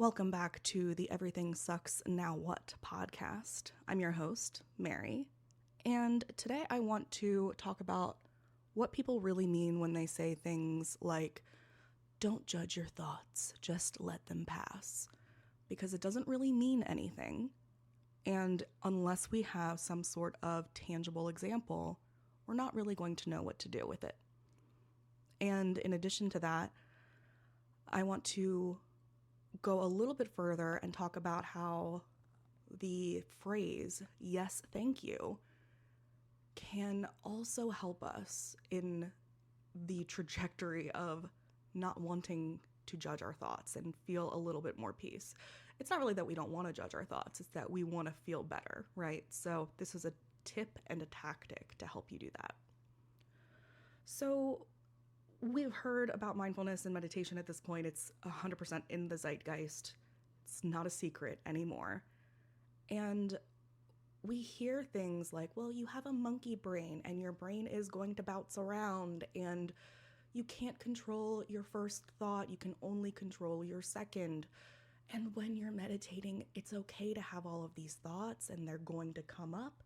Welcome back to the Everything Sucks Now What podcast. I'm your host, Mary, and today I want to talk about what people really mean when they say things like, don't judge your thoughts, just let them pass, because it doesn't really mean anything, and unless we have some sort of tangible example, we're not really going to know what to do with it. And in addition to that, I want to go a little bit further and talk about how the phrase, yes, thank you, can also help us in the trajectory of not wanting to judge our thoughts and feel a little bit more peace. It's not really that we don't want to judge our thoughts, it's that we want to feel better, right? So this is a tip and a tactic to help you do that. So we've heard about mindfulness and meditation at this point. It's 100% in the zeitgeist. It's not a secret anymore. And we hear things like, well, you have a monkey brain and your brain is going to bounce around and you can't control your first thought. You can only control your second. And when you're meditating, it's okay to have all of these thoughts and they're going to come up,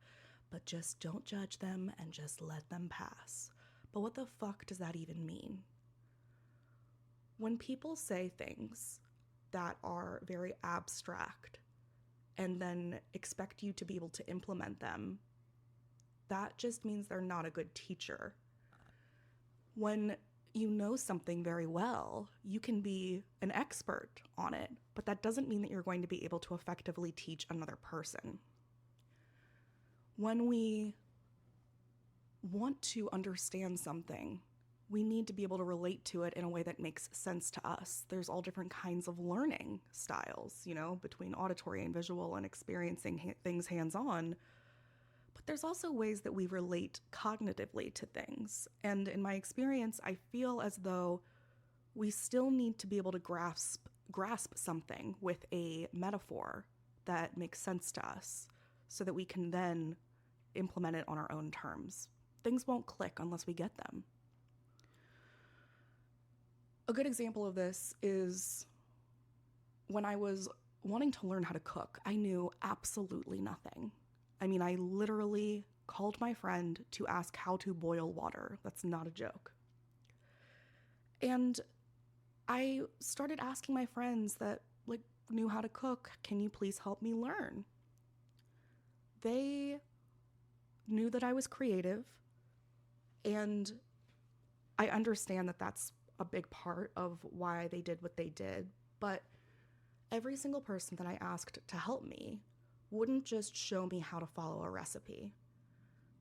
but just don't judge them and just let them pass. But what the fuck does that even mean? When people say things that are very abstract and then expect you to be able to implement them, that just means they're not a good teacher. When you know something very well, you can be an expert on it, but that doesn't mean that you're going to be able to effectively teach another person. When we want to understand something, we need to be able to relate to it in a way that makes sense to us. There's all different kinds of learning styles, between auditory and visual and experiencing things hands-on. But there's also ways that we relate cognitively to things. And in my experience, I feel as though we still need to be able to grasp something with a metaphor that makes sense to us so that we can then implement it on our own terms. Things won't click unless we get them. A good example of this is when I was wanting to learn how to cook, I knew absolutely nothing. I mean, I literally called my friend to ask how to boil water. That's not a joke. And I started asking my friends that knew how to cook, can you please help me learn? They knew that I was creative, and I understand that that's a big part of why they did what they did, but every single person that I asked to help me wouldn't just show me how to follow a recipe.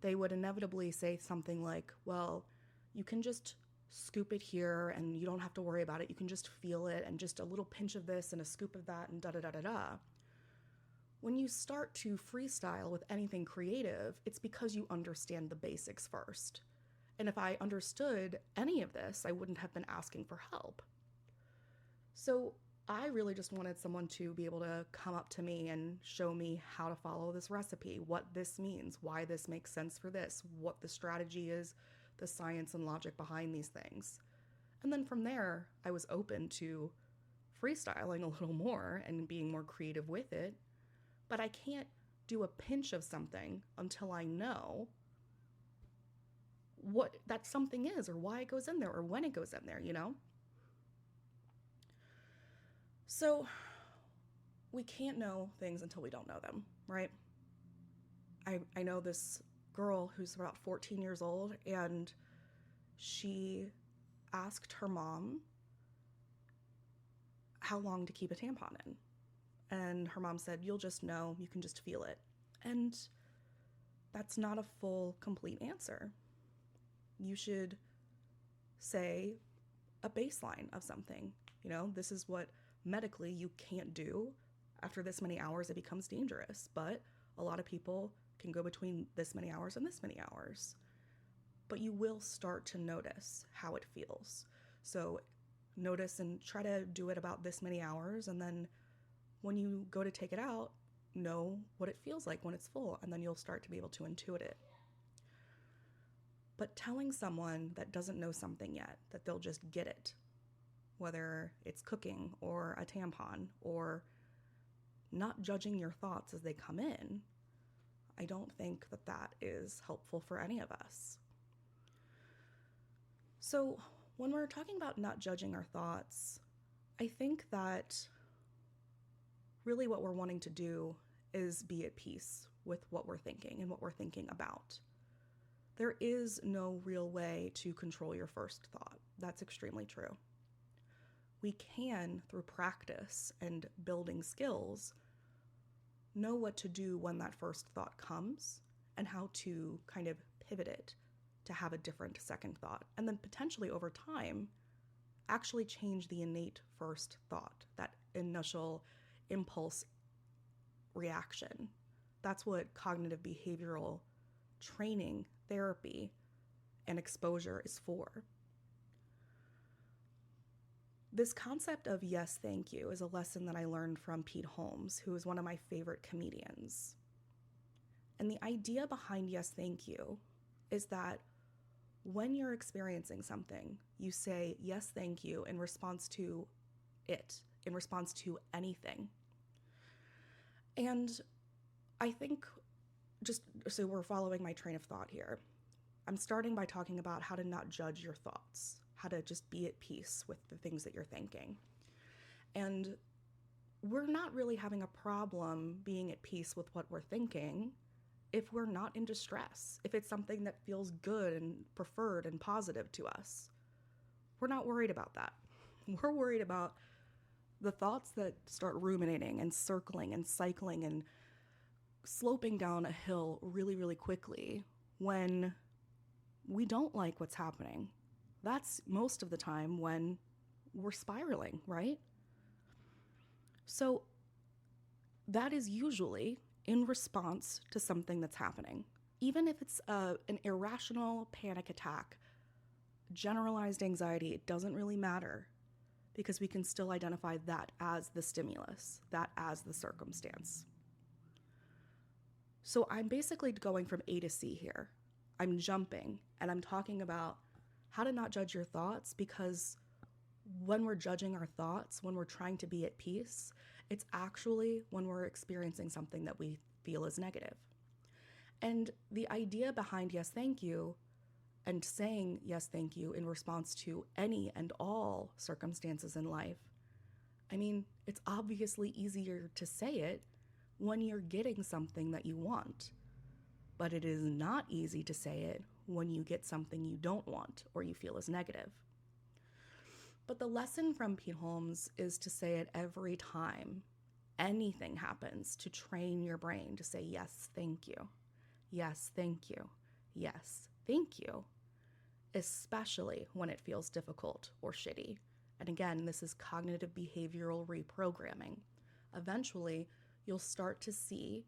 They would inevitably say something like, well, you can just scoop it here and you don't have to worry about it. You can just feel it and just a little pinch of this and a scoop of that and da-da-da-da-da. When you start to freestyle with anything creative, it's because you understand the basics first. And if I understood any of this, I wouldn't have been asking for help. So I really just wanted someone to be able to come up to me and show me how to follow this recipe, what this means, why this makes sense for this, what the strategy is, the science and logic behind these things. And then from there, I was open to freestyling a little more and being more creative with it. But I can't do a pinch of something until I know what that something is or why it goes in there or when it goes in there, So we can't know things until we don't know them, right? I know this girl who's about 14 years old, and she asked her mom how long to keep a tampon in. And her mom said, you'll just know, you can just feel it. And that's not a full, complete answer. You should say a baseline of something. This is what medically you can't do. After this many hours, it becomes dangerous. But a lot of people can go between this many hours and this many hours. But you will start to notice how it feels. So notice and try to do it about this many hours, and then when you go to take it out, know what it feels like when it's full, and then you'll start to be able to intuit it. But telling someone that doesn't know something yet that they'll just get it whether it's cooking or a tampon or not judging your thoughts as they come in, I don't think that that is helpful for any of us. So when we're talking about not judging our thoughts, I think that really what we're wanting to do is be at peace with what we're thinking and what we're thinking about. There is no real way to control your first thought. That's extremely true. We can, through practice and building skills, know what to do when that first thought comes and how to kind of pivot it to have a different second thought. And then potentially over time, actually change the innate first thought, that initial impulse reaction. That's what cognitive behavioral training, therapy, and exposure is for. This concept of yes, thank you is a lesson that I learned from Pete Holmes, who is one of my favorite comedians. And the idea behind yes, thank you is that when you're experiencing something, you say yes, thank you in response to it, in response to anything. And I think, just so we're following my train of thought here, I'm starting by talking about how to not judge your thoughts, how to just be at peace with the things that you're thinking. And we're not really having a problem being at peace with what we're thinking if we're not in distress, if it's something that feels good and preferred and positive to us. We're not worried about that. We're worried about the thoughts that start ruminating and circling and cycling and sloping down a hill really, really quickly when we don't like what's happening. That's most of the time when we're spiraling, right? So that is usually in response to something that's happening. Even if it's an irrational panic attack, generalized anxiety, it doesn't really matter because we can still identify that as the stimulus, that as the circumstance. So I'm basically going from A to C here. I'm jumping and I'm talking about how to not judge your thoughts, because when we're judging our thoughts, when we're trying to be at peace, it's actually when we're experiencing something that we feel is negative. And the idea behind yes, thank you, and saying yes, thank you in response to any and all circumstances in life, I mean, it's obviously easier to say it when you're getting something that you want. But it is not easy to say it when you get something you don't want or you feel is negative. But the lesson from Pete Holmes is to say it every time anything happens, to train your brain to say yes, thank you. Yes, thank you. Yes, thank you. Especially when it feels difficult or shitty. And again, this is cognitive behavioral reprogramming. Eventually, you'll start to see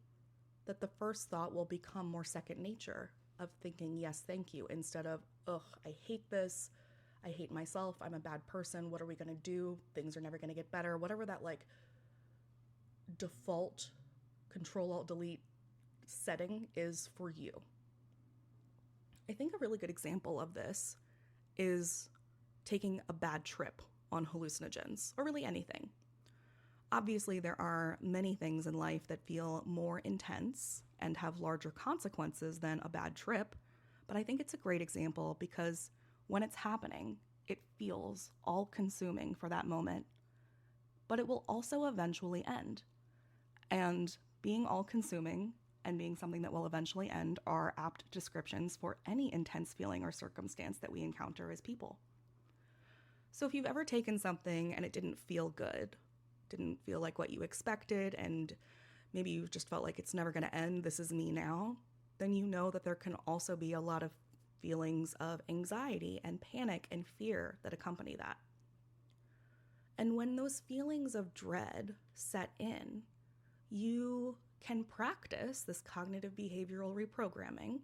that the first thought will become more second nature of thinking, yes, thank you, instead of, ugh, I hate this. I hate myself. I'm a bad person. What are we going to do? Things are never going to get better. Whatever that like default Control-Alt-Delete setting is for you. I think a really good example of this is taking a bad trip on hallucinogens, or really anything. Obviously, there are many things in life that feel more intense and have larger consequences than a bad trip, but I think it's a great example because when it's happening, it feels all-consuming for that moment, but it will also eventually end. And being all-consuming and being something that will eventually end are apt descriptions for any intense feeling or circumstance that we encounter as people. So if you've ever taken something and it didn't feel good, didn't feel like what you expected, and maybe you just felt like it's never going to end, this is me now, then you know that there can also be a lot of feelings of anxiety and panic and fear that accompany that. And when those feelings of dread set in, you can practice this cognitive behavioral reprogramming,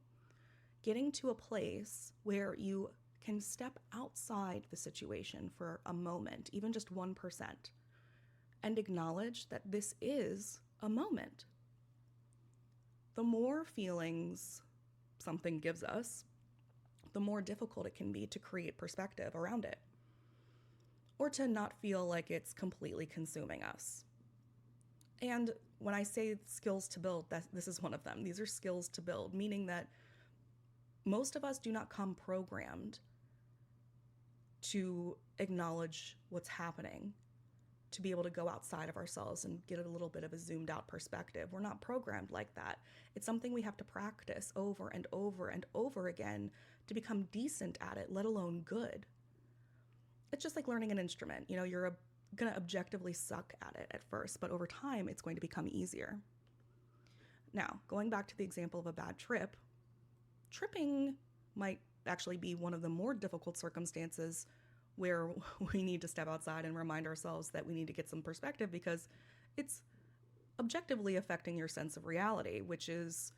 getting to a place where you can step outside the situation for a moment, even just 1%, and acknowledge that this is a moment. The more feelings something gives us, the more difficult it can be to create perspective around it. or to not feel like it's completely consuming us. And when I say skills to build, this is one of them. These are skills to build, meaning that most of us do not come programmed to acknowledge what's happening, to be able to go outside of ourselves and get a little bit of a zoomed out perspective. We're not programmed like that. It's something we have to practice over and over and over again to become decent at it, let alone good. It's just like learning an instrument. You're going to objectively suck at it at first, but over time, it's going to become easier. Now, going back to the example of a bad trip, tripping might actually be one of the more difficult circumstances where we need to step outside and remind ourselves that we need to get some perspective, because it's objectively affecting your sense of reality, which is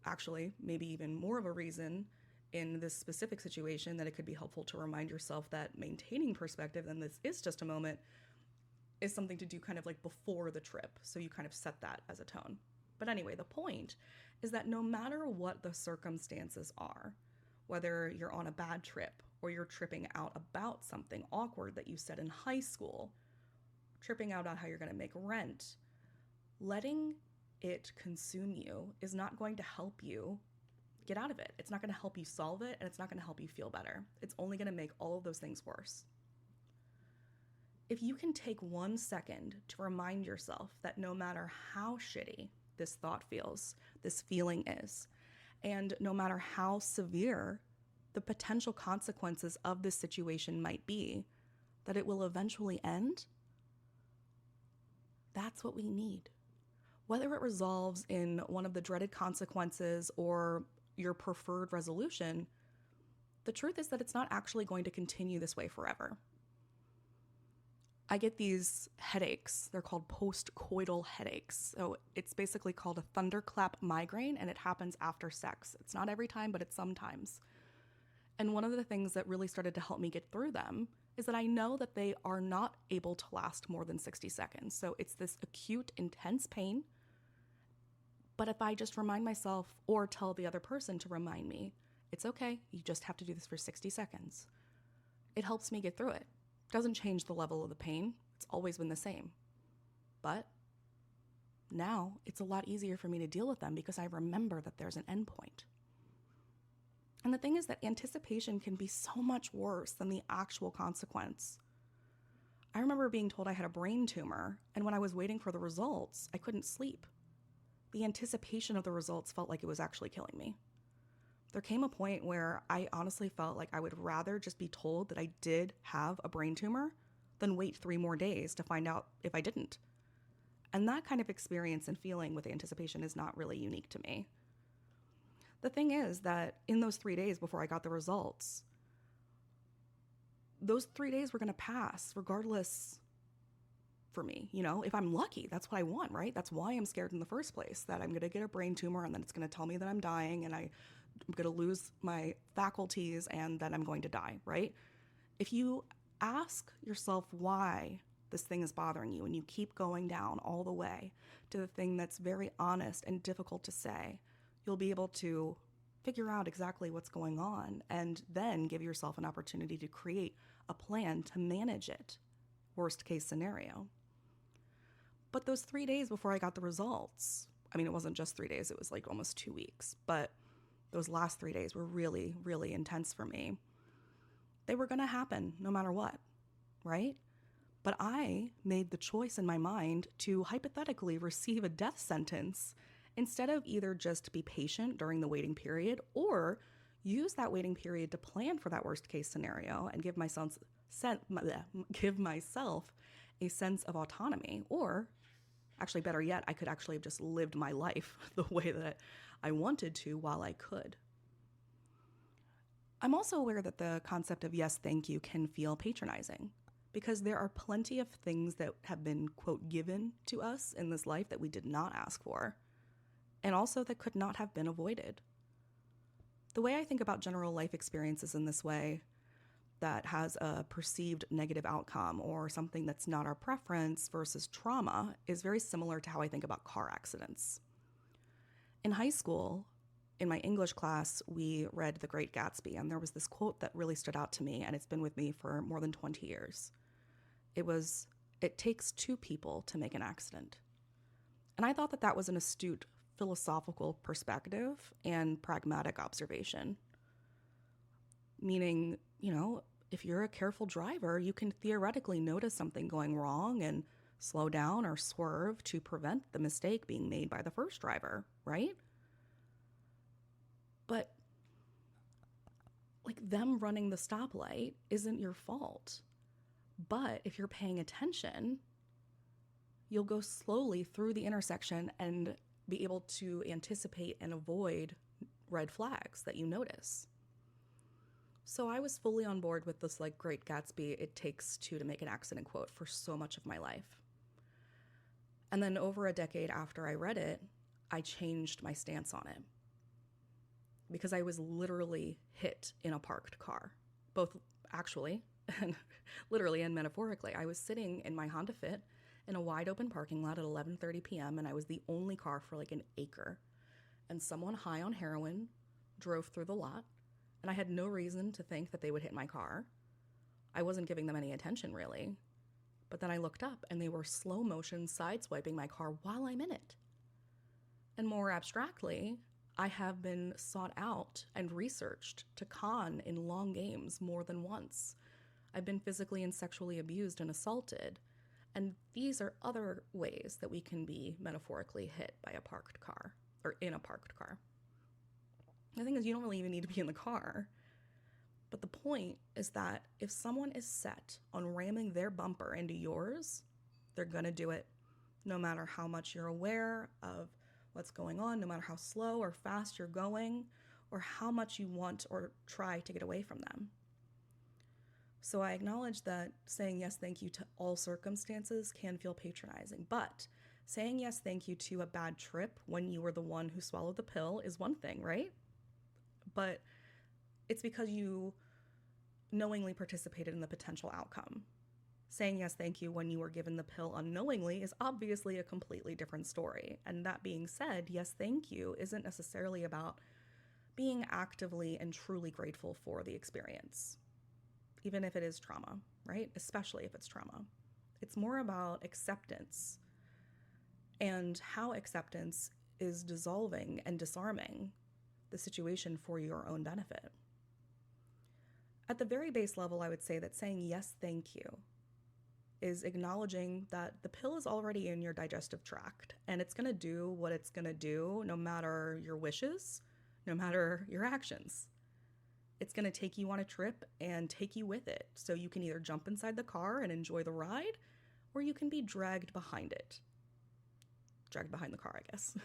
actually maybe even more of a reason in this specific situation that it could be helpful to remind yourself that maintaining perspective, and this is just a moment, is something to do kind of like before the trip. So you kind of set that as a tone. But anyway, the point is that no matter what the circumstances are, whether you're on a bad trip or you're tripping out about something awkward that you said in high school, tripping out on how you're going to make rent, letting it consume you is not going to help you get out of it. It's not going to help you solve it, and it's not going to help you feel better. It's only going to make all of those things worse. If you can take 1 second to remind yourself that no matter how shitty this thought feels, this feeling is, and no matter how severe the potential consequences of this situation might be, that it will eventually end, that's what we need. Whether it resolves in one of the dreaded consequences or your preferred resolution, the truth is that it's not actually going to continue this way forever. I get these headaches. They're called post-coital headaches. So it's basically called a thunderclap migraine, and it happens after sex. It's not every time, but it's sometimes. And one of the things that really started to help me get through them is that I know that they are not able to last more than 60 seconds. So it's this acute, intense pain. But if I just remind myself or tell the other person to remind me, it's okay, you just have to do this for 60 seconds. It helps me get through it. Doesn't change the level of the pain. It's always been the same. But now it's a lot easier for me to deal with them because I remember that there's an endpoint. And the thing is that anticipation can be so much worse than the actual consequence. I remember being told I had a brain tumor, and when I was waiting for the results, I couldn't sleep. The anticipation of the results felt like it was actually killing me. There came a point where I honestly felt like I would rather just be told that I did have a brain tumor than wait 3 more days to find out if I didn't. And that kind of experience and feeling with anticipation is not really unique to me. The thing is that in those 3 days before I got the results, those 3 days were going to pass regardless for me. If I'm lucky, that's what I want, right? That's why I'm scared in the first place, that I'm going to get a brain tumor and then it's going to tell me that I'm dying and I'm going to lose my faculties and then I'm going to die, right? If you ask yourself why this thing is bothering you and you keep going down all the way to the thing that's very honest and difficult to say, you'll be able to figure out exactly what's going on and then give yourself an opportunity to create a plan to manage it. Worst case scenario. But those 3 days before I got the results, it wasn't just 3 days, it was like almost 2 weeks, but those last 3 days were really, really intense for me. They were going to happen no matter what, right? But I made the choice in my mind to hypothetically receive a death sentence instead of either just be patient during the waiting period or use that waiting period to plan for that worst case scenario and give myself a sense of autonomy. Or actually, better yet, I could actually have just lived my life the way that I wanted to while I could. I'm also aware that the concept of yes, thank you can feel patronizing because there are plenty of things that have been, quote, given to us in this life that we did not ask for, and also that could not have been avoided. The way I think about general life experiences in this way that has a perceived negative outcome or something that's not our preference versus trauma is very similar to how I think about car accidents. In high school, in my English class, we read The Great Gatsby, and there was this quote that really stood out to me, and it's been with me for more than 20 years. It was, "It takes two people to make an accident." And I thought that that was an astute philosophical perspective and pragmatic observation. Meaning, if you're a careful driver, you can theoretically notice something going wrong and slow down or swerve to prevent the mistake being made by the first driver, right? But like them running the stoplight isn't your fault. But if you're paying attention, you'll go slowly through the intersection and be able to anticipate and avoid red flags that you notice. So I was fully on board with this like Great Gatsby, "It takes two to make an accident" quote for so much of my life. And then over a decade after I read it, I changed my stance on it. Because I was literally hit in a parked car, both actually and literally and metaphorically. I was sitting in my Honda Fit in a wide open parking lot at 11:30 p.m. and I was the only car for like an acre. And someone high on heroin drove through the lot, and I had no reason to think that they would hit my car. I wasn't giving them any attention really. But then I looked up and they were slow motion sideswiping my car while I'm in it. And more abstractly, I have been sought out and researched to con in long games more than once. I've been physically and sexually abused and assaulted. And these are other ways that we can be metaphorically hit by a parked car, or in a parked car. The thing is, you don't really even need to be in the car. But the point is that if someone is set on ramming their bumper into yours, they're gonna do it no matter how much you're aware of what's going on, no matter how slow or fast you're going, or how much you want or try to get away from them. So I acknowledge that saying yes, thank you to all circumstances can feel patronizing, but saying yes, thank you to a bad trip when you were the one who swallowed the pill is one thing, right? But it's because you knowingly participated in the potential outcome. Saying yes, thank you when you were given the pill unknowingly is obviously a completely different story. And that being said, yes, thank you isn't necessarily about being actively and truly grateful for the experience, even if it is trauma, right? Especially if it's trauma. It's more about acceptance and how acceptance is dissolving and disarming the situation for your own benefit. At the very base level, I would say that saying yes, thank you is acknowledging that the pill is already in your digestive tract and it's going to do what it's going to do no matter your wishes, no matter your actions. It's going to take you on a trip and take you with it. So you can either jump inside the car and enjoy the ride, or you can be dragged behind it. Dragged behind the car, I guess.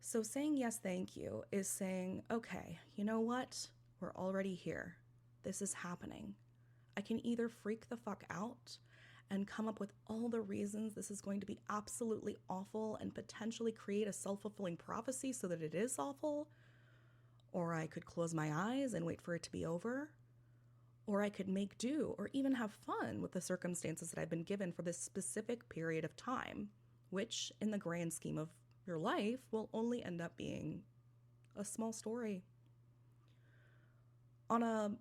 So saying yes, thank you is saying, okay, you know what? We're already here. This is happening. I can either freak the fuck out and come up with all the reasons this is going to be absolutely awful and potentially create a self-fulfilling prophecy so that it is awful, or I could close my eyes and wait for it to be over, or I could make do or even have fun with the circumstances that I've been given for this specific period of time, which in the grand scheme of your life will only end up being a small story. On a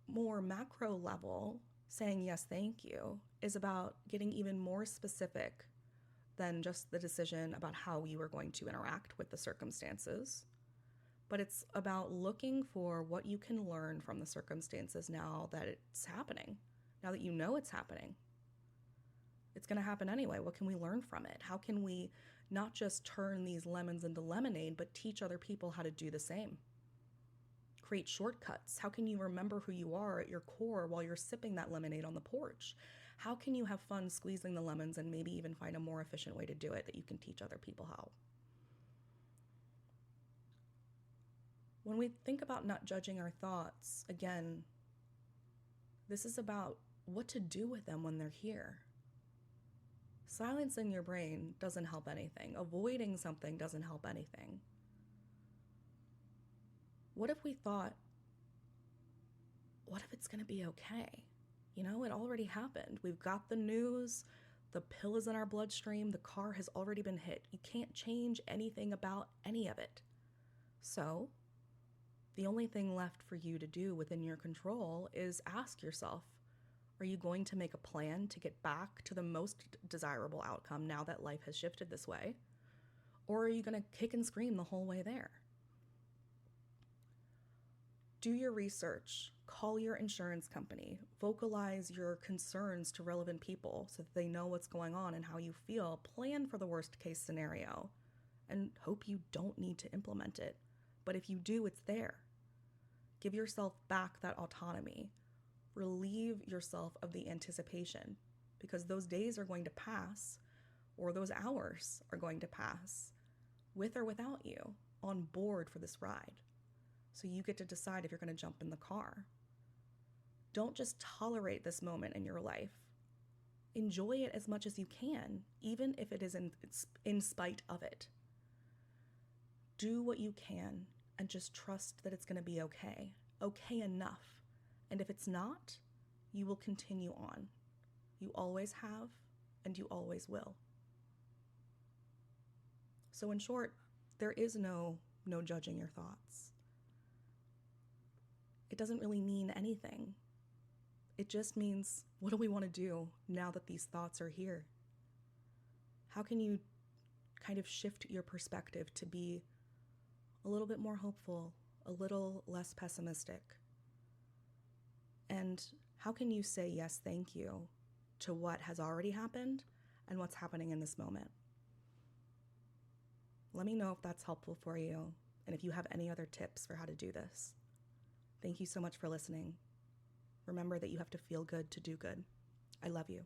more macro level, saying yes, thank you is about getting even more specific than just the decision about how you are going to interact with the circumstances. But it's about looking for what you can learn from the circumstances now that it's happening, now that you know it's happening. It's going to happen anyway. What can we learn from it? How can we not just turn these lemons into lemonade, but teach other people how to do the same? Create shortcuts. How can you remember who you are at your core while you're sipping that lemonade on the porch? How can you have fun squeezing the lemons and maybe even find a more efficient way to do it that you can teach other people how? When we think about not judging our thoughts, again, this is about what to do with them when they're here. Silencing your brain doesn't help anything. Avoiding something doesn't help anything. What if we thought, what if it's going to be okay? You know, it already happened. We've got the news. The pill is in our bloodstream. The car has already been hit. You can't change anything about any of it. So, the only thing left for you to do within your control is ask yourself, are you going to make a plan to get back to the most desirable outcome now that life has shifted this way? Or are you going to kick and scream the whole way there? Do your research, call your insurance company, vocalize your concerns to relevant people so that they know what's going on and how you feel, plan for the worst case scenario, and hope you don't need to implement it. But if you do, it's there. Give yourself back that autonomy. Relieve yourself of the anticipation, because those days are going to pass, or those hours are going to pass, with or without you, on board for this ride. So you get to decide if you're going to jump in the car. Don't just tolerate this moment in your life. Enjoy it as much as you can, even if it is in spite of it. Do what you can and just trust that it's going to be okay. Okay enough. And if it's not, you will continue on. You always have, and you always will. So in short, there is no judging your thoughts. It doesn't really mean anything. It just means, what do we want to do now that these thoughts are here? How can you kind of shift your perspective to be a little bit more hopeful, a little less pessimistic? And how can you say yes, thank you to what has already happened and what's happening in this moment? Let me know if that's helpful for you and if you have any other tips for how to do this. Thank you so much for listening. Remember that you have to feel good to do good. I love you.